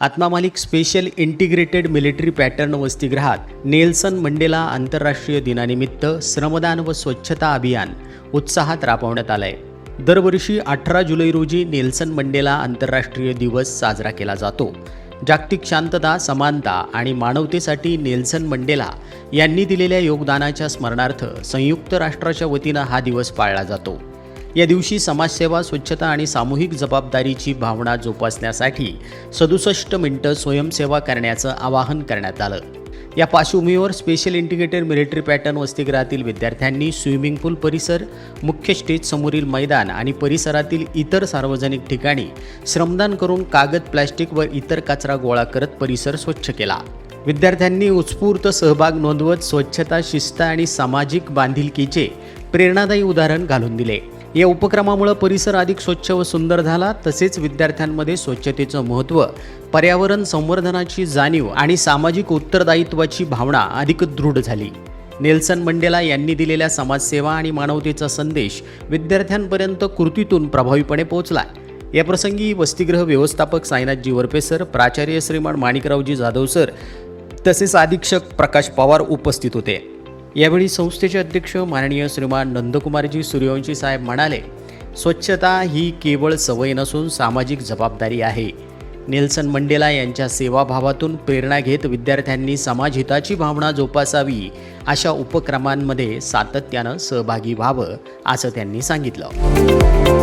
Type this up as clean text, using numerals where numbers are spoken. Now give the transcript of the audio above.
आत्मा मालिक special integrated military pattern वसतिगृहात नेल्सन मंडेला आंतरराष्ट्रीय दिनानिमित्त श्रमदान व स्वच्छता अभियान उत्साहात राबवण्यात आलंय। दरवर्षी 18 जुलै रोजी नेल्सन मंडेला आंतरराष्ट्रीय दिवस साजरा केला जातो। जागतिक शांतता, समानता आणि मानवतेसाठी नेल्सन मंडेला यांनी दिलेल्या योगदानाच्या स्मरणार्थ संयुक्त राष्ट्राच्या वतीनं हा दिवस पाळला जातो। या दिवशी समाजसेवा, स्वच्छता आणि सामूहिक जबाबदारीची भावना जोपासण्यासाठी 67 मिनिटं स्वयंसेवा करण्याचं आवाहन करण्यात आलं। या पार्श्वभूमीवर स्पेशल इंटिग्रेटेड मिलिटरी पॅटर्न वसतिगृहातील विद्यार्थ्यांनी स्विमिंग पूल परिसर, मुख्य स्टेज समोरील मैदान आणि परिसरातील इतर सार्वजनिक ठिकाणी श्रमदान करून कागद, प्लास्टिक व इतर कचरा गोळा करत परिसर स्वच्छ केला। विद्यार्थ्यांनी उत्स्फूर्त सहभाग नोंदवत स्वच्छता, शिस्त आणि सामाजिक बांधिलकीचे प्रेरणादायी उदाहरण घालून दिले। या उपक्रमामुळे परिसर अधिक स्वच्छ व सुंदर झाला। तसेच विद्यार्थ्यांमध्ये स्वच्छतेचं महत्त्व, पर्यावरण संवर्धनाची जाणीव आणि सामाजिक उत्तरदायित्वाची भावना अधिक दृढ झाली। नेल्सन मंडेला यांनी दिलेल्या समाजसेवा आणि मानवतेचा संदेश विद्यार्थ्यांपर्यंत कृतीतून प्रभावीपणे पोहोचला। या प्रसंगी वसतिगृह व्यवस्थापक साईनाथजी वरपे सर, प्राचार्य श्रीमान माणिकरावजी जाधव सर तसेच अधीक्षक प्रकाश पवार उपस्थित होते। यावेळी संस्थेचे अध्यक्ष माननीय श्रीमान नंदकुमारजी सूर्यवंशी साहेब म्हणाले, स्वच्छता ही केवळ सवय नसून सामाजिक जबाबदारी आहे। नेल्सन मंडेला यांच्या सेवाभावातून प्रेरणा घेत विद्यार्थ्यांनी समाजहिताची भावना जोपासावी, अशा उपक्रमांमध्ये सातत्यानं सहभागी व्हावं असं त्यांनी सांगितलं।